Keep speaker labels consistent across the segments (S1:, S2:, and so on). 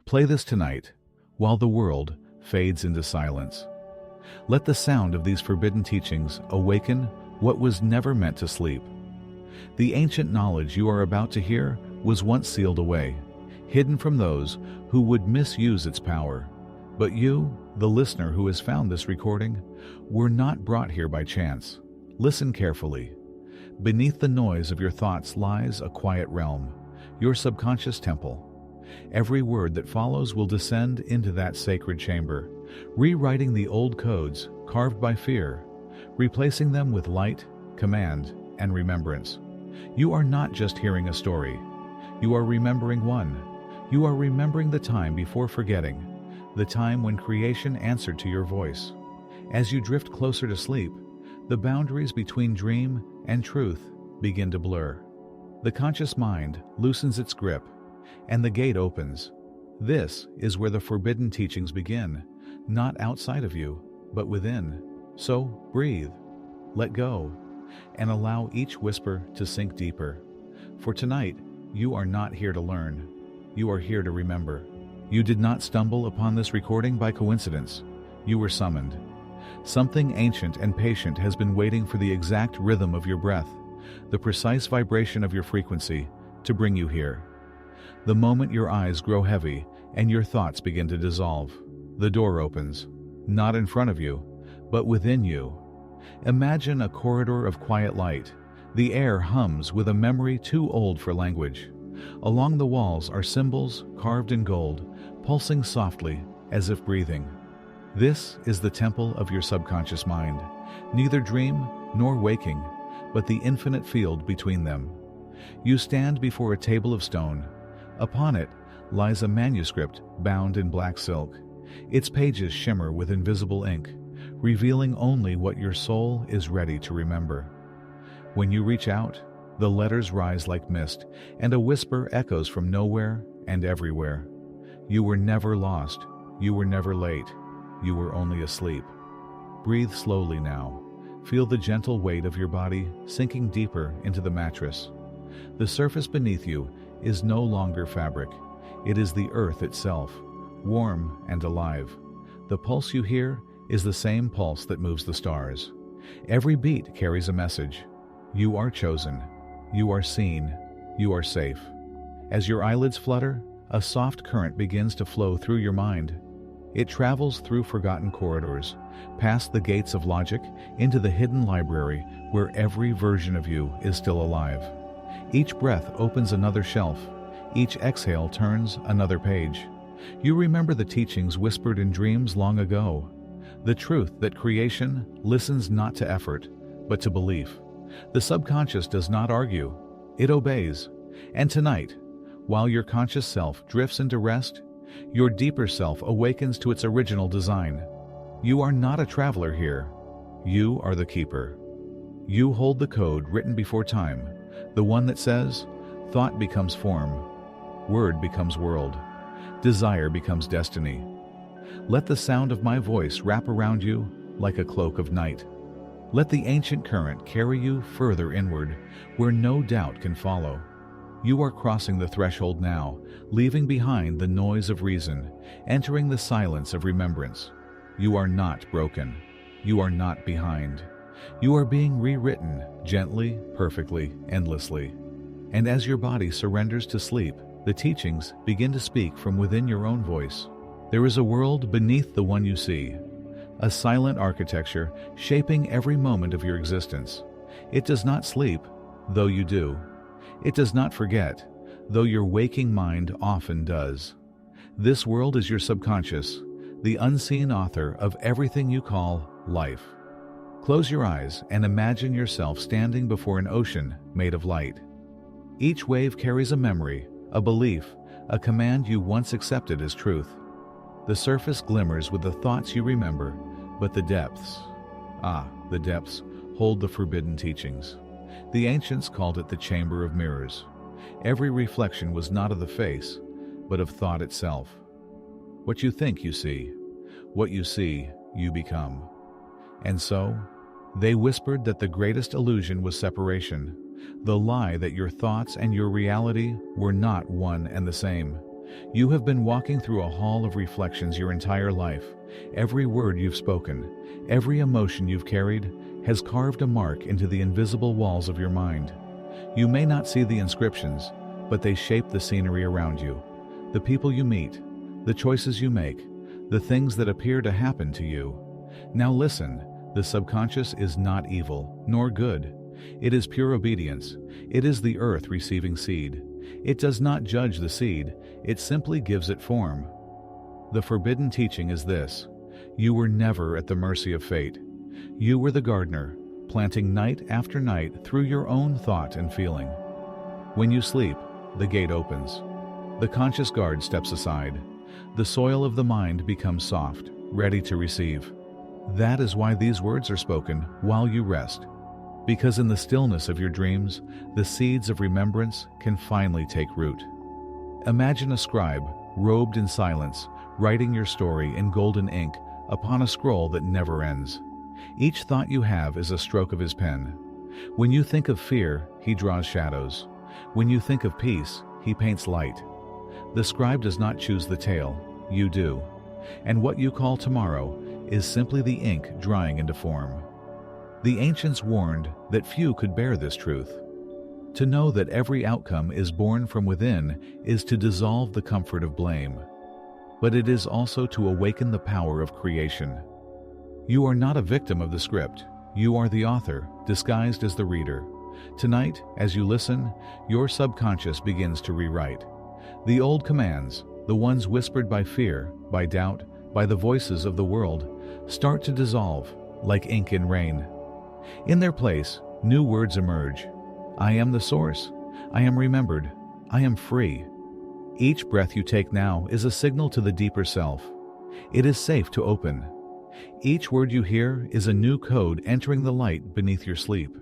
S1: Play this tonight, while the world fades into silence. Let the sound of these forbidden teachings awaken what was never meant to sleep. The ancient knowledge you are about to hear was once sealed away, hidden from those who would misuse its power. But you, the listener who has found this recording, were not brought here by chance. Listen carefully. Beneath the noise of your thoughts lies a quiet realm, your subconscious temple. Every word that follows will descend into that sacred chamber, rewriting the old codes carved by fear, replacing them with light, command, and remembrance. You are not just hearing a story. You are remembering one. You are remembering the time before forgetting, the time when creation answered to your voice. As you drift closer to sleep, the boundaries between dream and truth begin to blur. The conscious mind loosens its grip, and the gate opens. This is where the forbidden teachings begin, not outside of you, but within. So breathe, let go, and allow each whisper to sink deeper. For tonight, you are not here to learn. You are here to remember. You did not stumble upon this recording by coincidence. You were summoned. Something ancient and patient has been waiting for the exact rhythm of your breath, the precise vibration of your frequency, to bring you here. The moment your eyes grow heavy and your thoughts begin to dissolve, the door opens, not in front of you, but within you. Imagine a corridor of quiet light. The air hums with a memory too old for language. Along the walls are symbols carved in gold, pulsing softly as if breathing. This is the temple of your subconscious mind, neither dream nor waking, but the infinite field between them. You stand before a table of stone. Upon it lies a manuscript bound in black silk. Its pages shimmer with invisible ink, revealing only what your soul is ready to remember. When you reach out, the letters rise like mist, and a whisper echoes from nowhere and everywhere. You were never lost. You were never late. You were only asleep. Breathe slowly now. Feel the gentle weight of your body sinking deeper into the mattress. The surface beneath you is no longer fabric. It is the earth itself, warm and alive. The pulse you hear is the same pulse that moves the stars. Every beat carries a message. You are chosen. You are seen. You are safe. As your eyelids flutter, a soft current begins to flow through your mind. It travels through forgotten corridors, past the gates of logic, into the hidden library where every version of you is still alive. Each breath opens another shelf. Each exhale turns another page. You remember the teachings whispered in dreams long ago. The truth that creation listens not to effort, but to belief. The subconscious does not argue. It obeys. And tonight, while your conscious self drifts into rest, your deeper self awakens to its original design. You are not a traveler here. You are the keeper. You hold the code written before time, the one that says, thought becomes form, word becomes world, desire becomes destiny. Let the sound of my voice wrap around you like a cloak of night. Let the ancient current carry you further inward, where no doubt can follow. You are crossing the threshold now, leaving behind the noise of reason, entering the silence of remembrance. You are not broken. You are not behind. You are being rewritten gently, perfectly, endlessly. And as your body surrenders to sleep, the teachings begin to speak from within your own voice. There is a world beneath the one you see, a silent architecture shaping every moment of your existence. It does not sleep, though you do. It does not forget, though your waking mind often does. This world is your subconscious, the unseen author of everything you call life. Close your eyes and imagine yourself standing before an ocean made of light. Each wave carries a memory, a belief, a command you once accepted as truth. The surface glimmers with the thoughts you remember, but the depths, the depths hold the forbidden teachings. The ancients called it the chamber of mirrors. Every reflection was not of the face, but of thought itself. What you think you see. What you see, you become. And so, they whispered that the greatest illusion was separation, the lie that your thoughts and your reality were not one and the same. You have been walking through a hall of reflections your entire life. Every word you've spoken, every emotion you've carried, has carved a mark into the invisible walls of your mind. You may not see the inscriptions, but they shape the scenery around you. The people you meet, the choices you make, the things that appear to happen to you. Now listen, the subconscious is not evil, nor good. It is pure obedience. It is the earth receiving seed. It does not judge the seed, it simply gives it form. The forbidden teaching is this: you were never at the mercy of fate. You were the gardener, planting night after night through your own thought and feeling. When you sleep, the gate opens. The conscious guard steps aside. The soil of the mind becomes soft, ready to receive. That is why these words are spoken while you rest. Because in the stillness of your dreams, the seeds of remembrance can finally take root. Imagine a scribe, robed in silence, writing your story in golden ink upon a scroll that never ends. Each thought you have is a stroke of his pen. When you think of fear, he draws shadows. When you think of peace, he paints light. The scribe does not choose the tale, you do. And what you call tomorrow is simply the ink drying into form. The ancients warned that few could bear this truth. To know that every outcome is born from within is to dissolve the comfort of blame. But it is also to awaken the power of creation. You are not a victim of the script. You are the author, disguised as the reader. Tonight, as you listen, your subconscious begins to rewrite. The old commands, the ones whispered by fear, by doubt, by the voices of the world, start to dissolve, like ink in rain. In their place, new words emerge. I am the source. I am remembered. I am free. Each breath you take now is a signal to the deeper self. It is safe to open. Each word you hear is a new code entering the light beneath your sleep.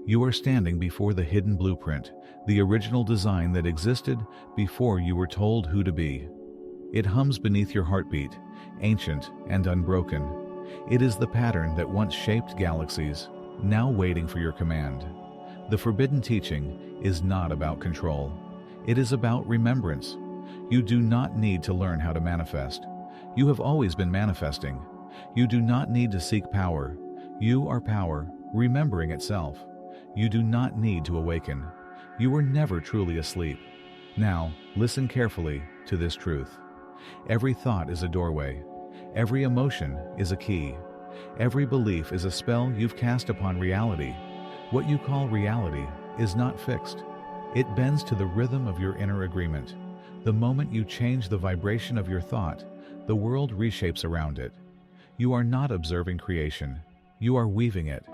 S1: You are standing before the hidden blueprint, the original design that existed before you were told who to be. It hums beneath your heartbeat, ancient and unbroken. It is the pattern that once shaped galaxies, now waiting for your command. The forbidden teaching is not about control. It is about remembrance. You do not need to learn how to manifest. You have always been manifesting. You do not need to seek power. You are power, remembering itself. You do not need to awaken. You were never truly asleep. Now, listen carefully to this truth. Every thought is a doorway. Every emotion is a key. Every belief is a spell you've cast upon reality. What you call reality is not fixed. It bends to the rhythm of your inner agreement. The moment you change the vibration of your thought, the world reshapes around it. You are not observing creation. You are weaving it.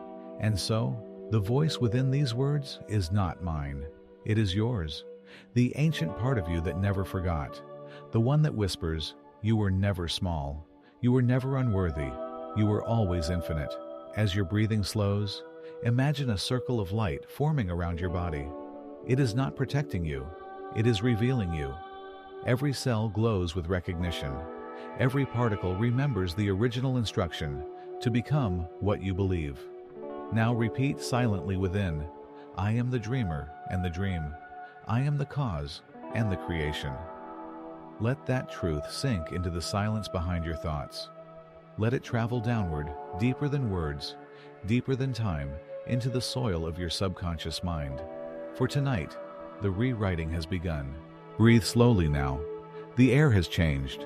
S1: And so, the voice within these words is not mine. It is yours. The ancient part of you that never forgot. The one that whispers, you were never small. You were never unworthy. You were always infinite. As your breathing slows, imagine a circle of light forming around your body. It is not protecting you. It is revealing you. Every cell glows with recognition. Every particle remembers the original instruction to become what you believe. Now repeat silently within, I am the dreamer and the dream. I am the cause and the creation. Let that truth sink into the silence behind your thoughts. Let it travel downward, deeper than words, deeper than time, into the soil of your subconscious mind. For tonight, the rewriting has begun. Breathe slowly now. The air has changed.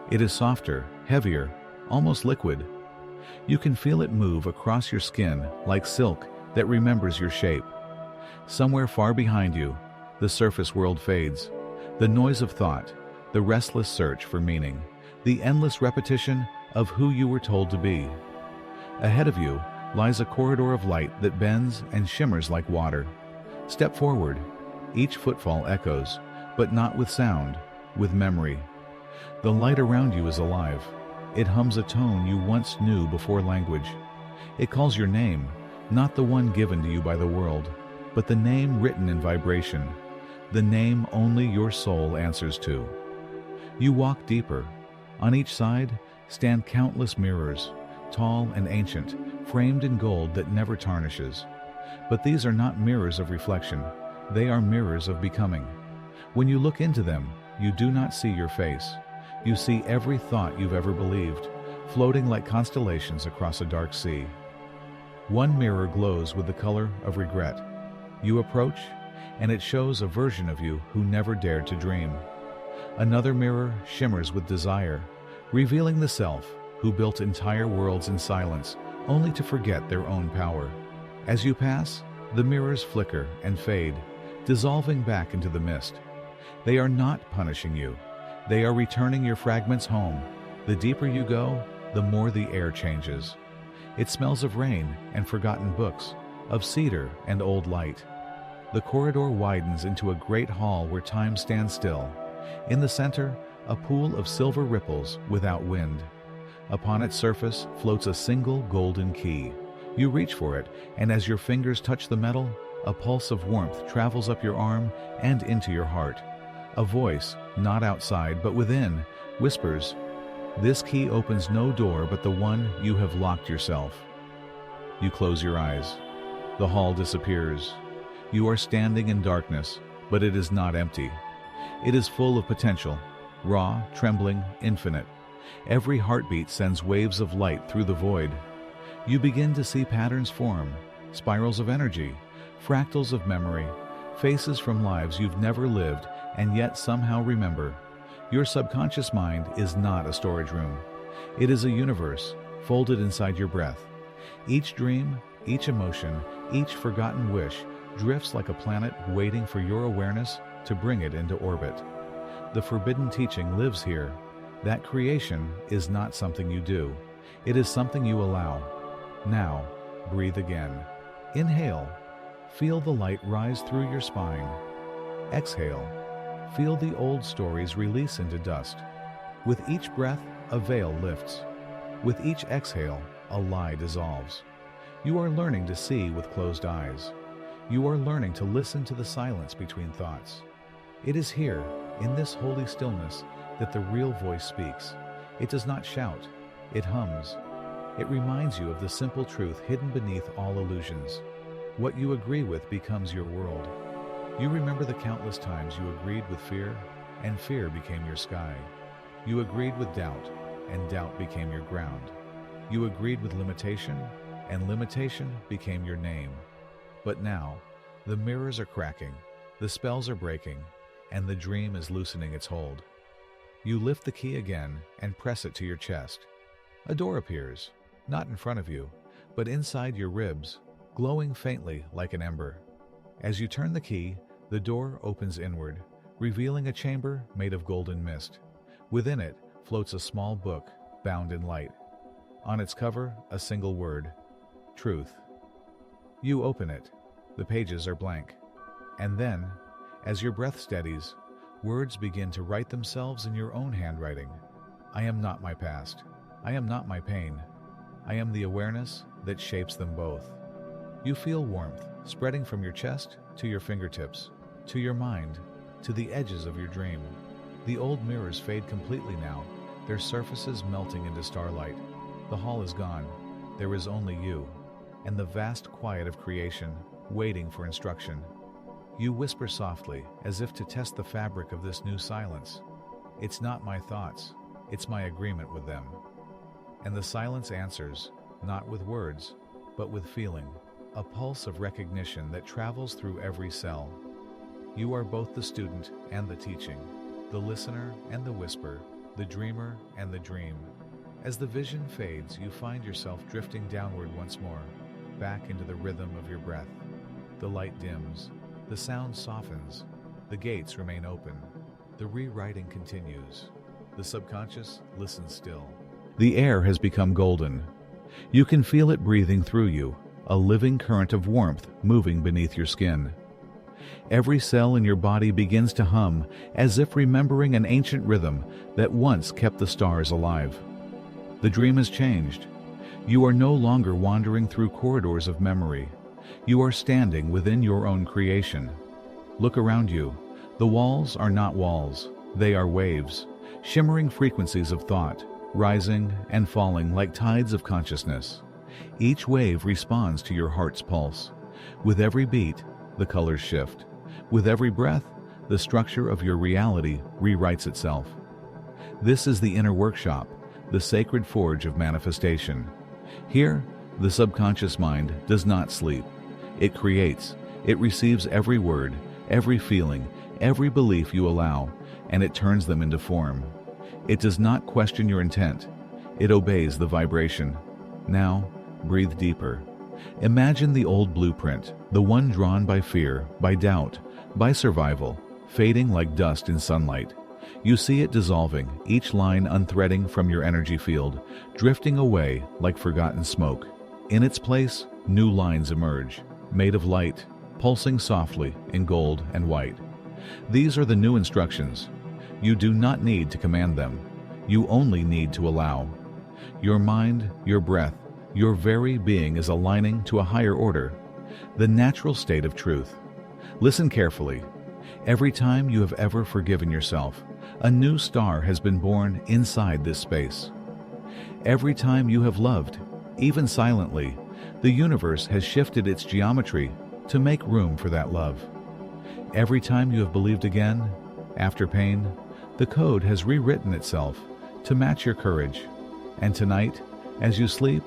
S1: It is softer, heavier, almost liquid. You can feel it move across your skin like silk that remembers your shape. Somewhere far behind you, the surface world fades. The noise of thought, the restless search for meaning, the endless repetition of who you were told to be. Ahead of you lies a corridor of light that bends and shimmers like water. Step forward. Each footfall echoes, but not with sound, with memory. The light around you is alive. It hums a tone you once knew before language. It calls your name, not the one given to you by the world, but the name written in vibration, the name only your soul answers to. You walk deeper. On each side stand countless mirrors, tall and ancient, framed in gold that never tarnishes. But these are not mirrors of reflection. They are mirrors of becoming. When you look into them, you do not see your face. You see every thought you've ever believed, floating like constellations across a dark sea. One mirror glows with the color of regret. You approach, and it shows a version of you who never dared to dream. Another mirror shimmers with desire, revealing the self who built entire worlds in silence, only to forget their own power. As you pass, the mirrors flicker and fade, dissolving back into the mist. They are not punishing you. They are returning your fragments home. The deeper you go, the more the air changes. It smells of rain and forgotten books, of cedar and old light. The corridor widens into a great hall where time stands still. In the center, a pool of silver ripples without wind. Upon its surface floats a single golden key. You reach for it, and as your fingers touch the metal, a pulse of warmth travels up your arm and into your heart. A voice, not outside but within, whispers, "This key opens no door but the one you have locked yourself." You close your eyes. The hall disappears. You are standing in darkness, but it is not empty. It is full of potential, raw, trembling, infinite. Every heartbeat sends waves of light through the void. You begin to see patterns form, spirals of energy, fractals of memory, faces from lives you've never lived and yet somehow remember. Your subconscious mind is not a storage room. It is a universe folded inside your breath. Each dream, each emotion, each forgotten wish drifts like a planet waiting for your awareness to bring it into orbit. The forbidden teaching lives here. That creation is not something you do. It is something you allow. Now, breathe again. Inhale. Feel the light rise through your spine. Exhale. Feel the old stories release into dust. With each breath, a veil lifts. With each exhale, a lie dissolves. You are learning to see with closed eyes. You are learning to listen to the silence between thoughts. It is here, in this holy stillness, that the real voice speaks. It does not shout, it hums. It reminds you of the simple truth hidden beneath all illusions. What you agree with becomes your world. You remember the countless times you agreed with fear, and fear became your sky. You agreed with doubt, and doubt became your ground. You agreed with limitation, and limitation became your name. But now, the mirrors are cracking, the spells are breaking, and the dream is loosening its hold. You lift the key again and press it to your chest. A door appears, not in front of you, but inside your ribs, glowing faintly like an ember. As you turn the key, the door opens inward, revealing a chamber made of golden mist. Within it floats a small book, bound in light. On its cover, a single word, truth. You open it. The pages are blank. And then, as your breath steadies, words begin to write themselves in your own handwriting. I am not my past. I am not my pain. I am the awareness that shapes them both. You feel warmth spreading from your chest to your fingertips, to your mind, to the edges of your dream. The old mirrors fade completely now, their surfaces melting into starlight. The hall is gone. There is only you, and the vast quiet of creation, waiting for instruction. You whisper softly, as if to test the fabric of this new silence. It's not my thoughts, it's my agreement with them. And the silence answers, not with words, but with feeling, a pulse of recognition that travels through every cell. You are both the student and the teaching, the listener and the whisper, the dreamer and the dream. As the vision fades, you find yourself drifting downward once more, back into the rhythm of your breath. The light dims. The sound softens. The gates remain open. The rewriting continues. The subconscious listens still. The air has become golden. You can feel it breathing through you, a living current of warmth moving beneath your skin. Every cell in your body begins to hum, as if remembering an ancient rhythm that once kept the stars alive. The dream has changed. You are no longer wandering through corridors of memory. You are standing within your own creation. Look around you. The walls are not walls. They are waves, shimmering frequencies of thought, rising and falling like tides of consciousness. Each wave responds to your heart's pulse. With every beat, the colors shift. With every breath, the structure of your reality rewrites itself. This is the inner workshop, the sacred forge of manifestation. Here, the subconscious mind does not sleep. It creates. It receives every word, every feeling, every belief you allow, and it turns them into form. It does not question your intent. It obeys the vibration. Now, breathe deeper. Imagine the old blueprint, the one drawn by fear, by doubt, by survival, fading like dust in sunlight. You see it dissolving, each line unthreading from your energy field, drifting away like forgotten smoke. In its place, new lines emerge, made of light, pulsing softly in gold and white. These are the new instructions. You do not need to command them. You only need to allow. Your mind, your breath, your very being is aligning to a higher order, the natural state of truth. Listen carefully. Every time you have ever forgiven yourself, a new star has been born inside this space. Every time you have loved, even silently, the universe has shifted its geometry to make room for that love. Every time you have believed again, after pain, the code has rewritten itself to match your courage. And tonight, as you sleep,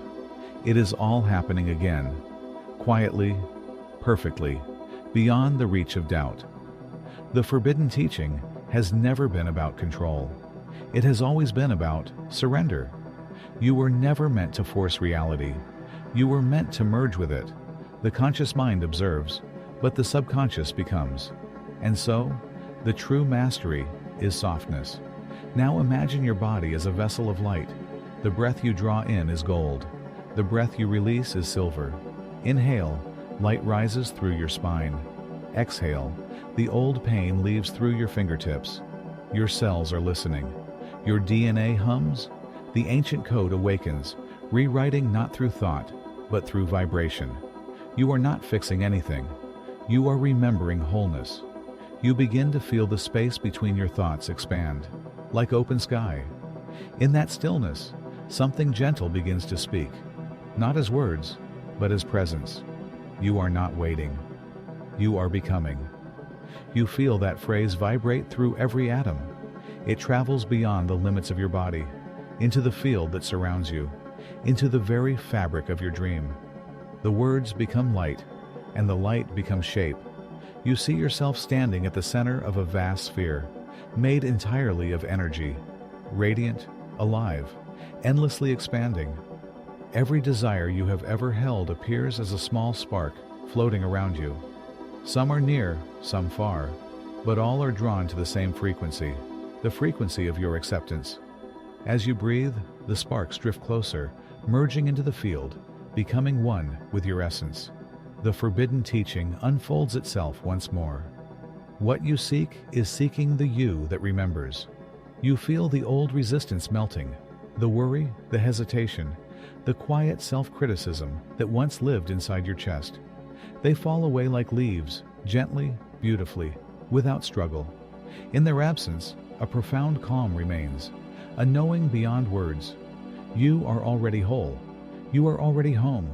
S1: it is all happening again, quietly, perfectly, beyond the reach of doubt. The forbidden teaching has never been about control. It has always been about surrender. You were never meant to force reality. You were meant to merge with it. The conscious mind observes, but the subconscious becomes. And so, the true mastery is softness. Now imagine your body as a vessel of light. The breath you draw in is gold. The breath you release is silver. Inhale, light rises through your spine. Exhale, the old pain leaves through your fingertips. Your cells are listening. Your DNA hums. The ancient code awakens, rewriting not through thought, but through vibration. You are not fixing anything. You are remembering wholeness. You begin to feel the space between your thoughts expand, like open sky. In that stillness, something gentle begins to speak, not as words, but as presence. You are not waiting. You are becoming. You feel that phrase vibrate through every atom. It travels beyond the limits of your body, into the field that surrounds you, into the very fabric of your dream. The words become light, and the light becomes shape. You see yourself standing at the center of a vast sphere, made entirely of energy, radiant, alive, endlessly expanding. Every desire you have ever held appears as a small spark floating around you. Some are near, some far, but all are drawn to the same frequency, the frequency of your acceptance. As you breathe, the sparks drift closer, merging into the field, becoming one with your essence. The forbidden teaching unfolds itself once more. What you seek is seeking the you that remembers. You feel the old resistance melting, the worry, the hesitation, the quiet self-criticism that once lived inside your chest. They fall away like leaves, gently, beautifully, without struggle. In their absence, a profound calm remains, a knowing beyond words. You are already whole. You are already home.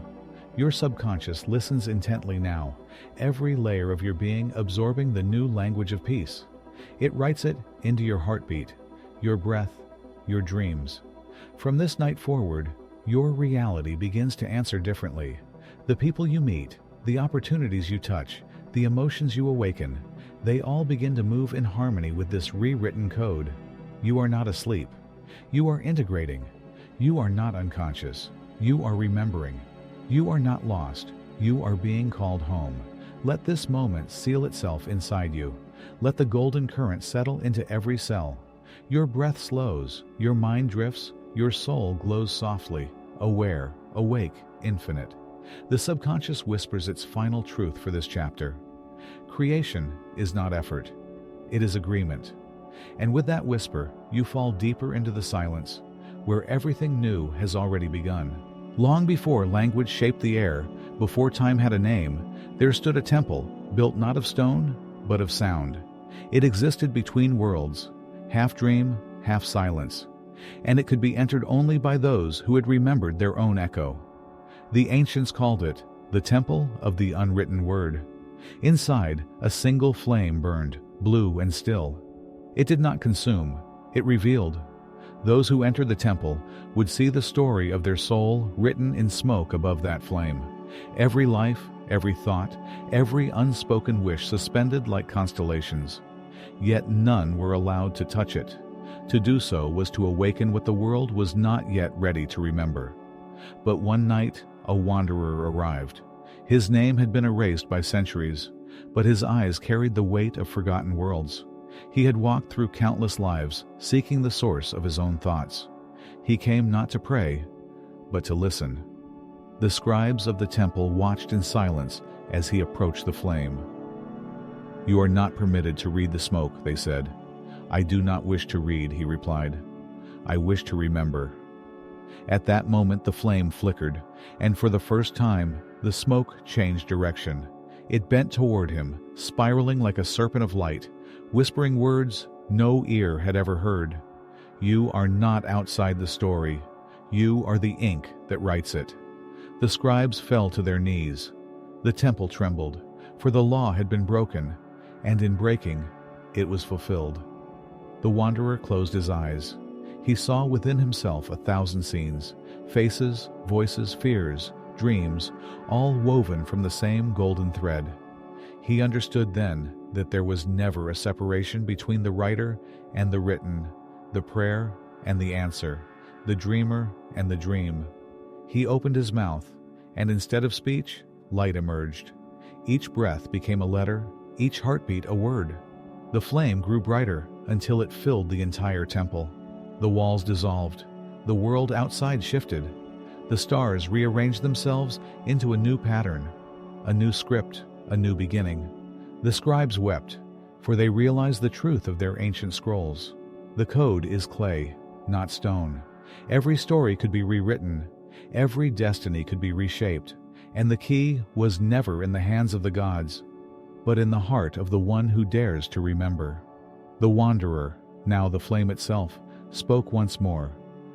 S1: Your subconscious listens intently now, every layer of your being absorbing the new language of peace. It writes it into your heartbeat, your breath, your dreams. From this night forward, your reality begins to answer differently. The people you meet, the opportunities you touch, the emotions you awaken, they all begin to move in harmony with this rewritten code. You are not asleep. You are integrating. You are not unconscious. You are remembering. You are not lost. You are being called home. Let this moment seal itself inside you. Let the golden current settle into every cell. Your breath slows, your mind drifts, your soul glows softly, aware, awake, infinite. The subconscious whispers its final truth for this chapter. Creation is not effort. It is agreement. And with that whisper, you fall deeper into the silence, where everything new has already begun. Long before language shaped the air, before time had a name, there stood a temple, built not of stone, but of sound. It existed between worlds, half dream, half silence, and it could be entered only by those who had remembered their own echo. The ancients called it the Temple of the Unwritten Word. Inside, a single flame burned, blue and still. It did not consume, it revealed. Those who entered the temple would see the story of their soul written in smoke above that flame. Every life, every thought, every unspoken wish suspended like constellations. Yet none were allowed to touch it. To do so was to awaken what the world was not yet ready to remember. But one night, a wanderer arrived. His name had been erased by centuries, but his eyes carried the weight of forgotten worlds. He had walked through countless lives, seeking the source of his own thoughts. He came not to pray, but to listen. The scribes of the temple watched in silence as he approached the flame. "You are not permitted to read the smoke," they said. "I do not wish to read," he replied. "I wish to remember." At that moment the flame flickered, and for the first time the smoke changed direction. It bent toward him, spiraling like a serpent of light, whispering words no ear had ever heard. "You are not outside the story. You are the ink that writes it." The scribes fell to their knees. The temple trembled, for the law had been broken, and in breaking, it was fulfilled. The wanderer closed his eyes. He saw within himself 1,000 scenes, faces, voices, fears, dreams, all woven from the same golden thread. He understood then that there was never a separation between the writer and the written, the prayer and the answer, the dreamer and the dream. He opened his mouth, and instead of speech, light emerged. Each breath became a letter, each heartbeat a word. The flame grew brighter until it filled the entire temple. The walls dissolved. The world outside shifted. The stars rearranged themselves into a new pattern, a new script, a new beginning. The scribes wept, for they realized the truth of their ancient scrolls. The code is clay, not stone. Every story could be rewritten. Every destiny could be reshaped. And the key was never in the hands of the gods, but in the heart of the one who dares to remember. The wanderer, now the flame itself, spoke once more,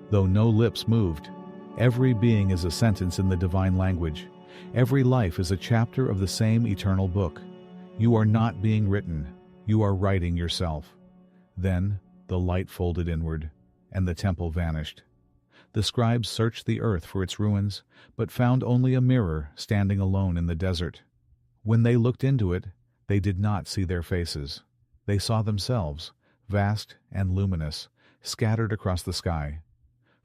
S1: though no lips moved. Every being is a sentence in the divine language. Every life is a chapter of the same eternal book. You are not being written. You are writing yourself. Then the light folded inward, and the temple vanished. The scribes searched the earth for its ruins, but found only a mirror standing alone in the desert. When they looked into it, they did not see their faces. They saw themselves, vast and luminous, scattered across the sky.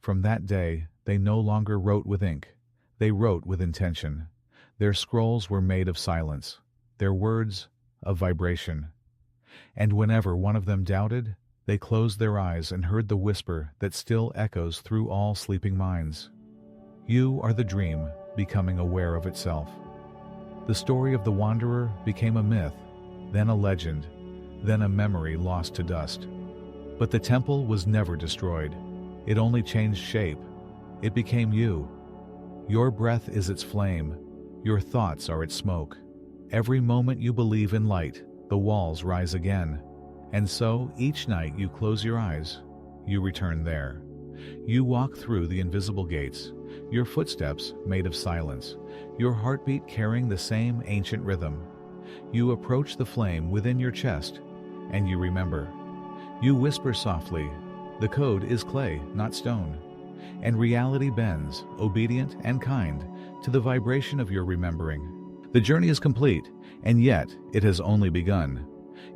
S1: From that day, they no longer wrote with ink. They wrote with intention. Their scrolls were made of silence, their words of vibration. And whenever one of them doubted, they closed their eyes and heard the whisper that still echoes through all sleeping minds. You are the dream becoming aware of itself. The story of the wanderer became a myth, then a legend, then a memory lost to dust. But the temple was never destroyed. It only changed shape. It became you. Your breath is its flame. Your thoughts are its smoke. Every moment you believe in light, the walls rise again. And so, each night you close your eyes, you return there. You walk through the invisible gates, your footsteps made of silence, your heartbeat carrying the same ancient rhythm. You approach the flame within your chest, and you remember. You whisper softly, "The code is clay, not stone." And reality bends, obedient and kind, to the vibration of your remembering. The journey is complete, and yet it has only begun.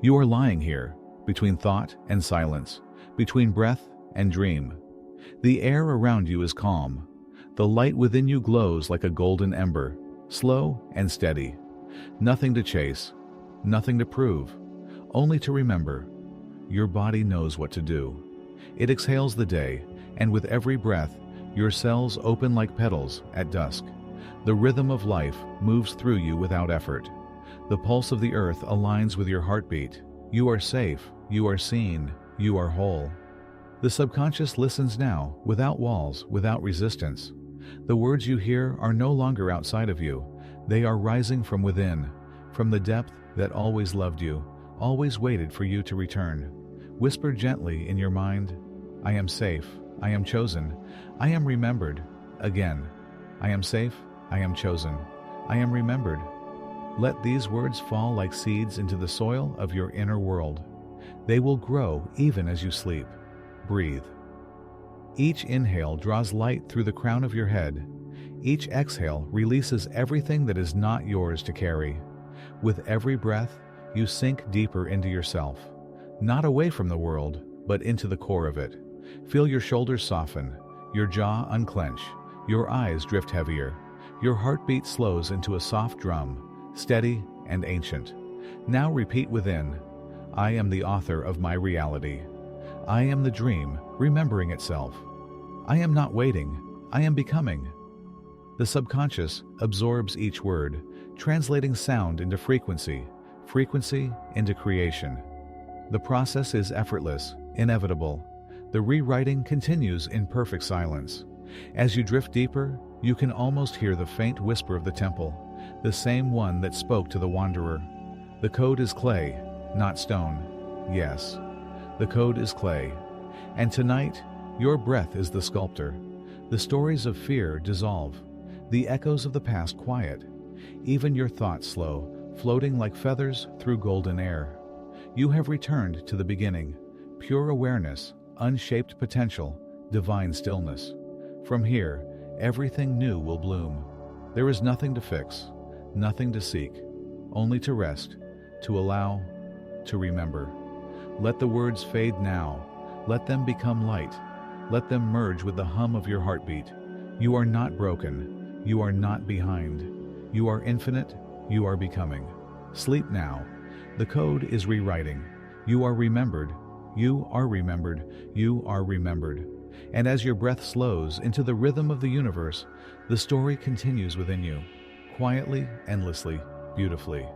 S1: You are lying here, between thought and silence, between breath and dream. The air around you is calm. The light within you glows like a golden ember, slow and steady. Nothing to chase, nothing to prove, only to remember. Your body knows what to do. It exhales the day, and with every breath, your cells open like petals at dusk. The rhythm of life moves through you without effort. The pulse of the earth aligns with your heartbeat. You are safe, you are seen, you are whole. The subconscious listens now, without walls, without resistance. The words you hear are no longer outside of you. They are rising from within, from the depth that always loved you, always waited for you to return. Whisper gently in your mind, "I am safe, I am chosen, I am remembered." Again, "I am safe, I am chosen, I am remembered." Let these words fall like seeds into the soil of your inner world. They will grow even as you sleep. Breathe. Each inhale draws light through the crown of your head. Each exhale releases everything that is not yours to carry. With every breath, you sink deeper into yourself, not away from the world, but into the core of it. Feel your shoulders soften, your jaw unclench, your eyes drift heavier. Your heartbeat slows into a soft drum, steady and ancient. Now repeat within, I am the author of my reality. I am the dream, remembering itself. I am not waiting, I am becoming. The subconscious absorbs each word, translating sound into frequency, frequency into creation. The process is effortless, inevitable. The rewriting continues in perfect silence. As you drift deeper, you can almost hear the faint whisper of the temple, the same one that spoke to the wanderer. The code is clay, not stone. Yes, the code is clay. And tonight, your breath is the sculptor. The stories of fear dissolve, the echoes of the past quiet. Even your thoughts slow, floating like feathers through golden air. You have returned to the beginning, pure awareness, unshaped potential, divine stillness. From here, everything new will bloom. There is nothing to fix, nothing to seek, only to rest, to allow, to remember. Let the words fade now. Let them become light. Let them merge with the hum of your heartbeat. You are not broken. You are not behind. You are infinite. You are becoming. Sleep now. The code is rewriting. You are remembered. You are remembered. You are remembered. And as your breath slows into the rhythm of the universe, the story continues within you, quietly, endlessly, beautifully.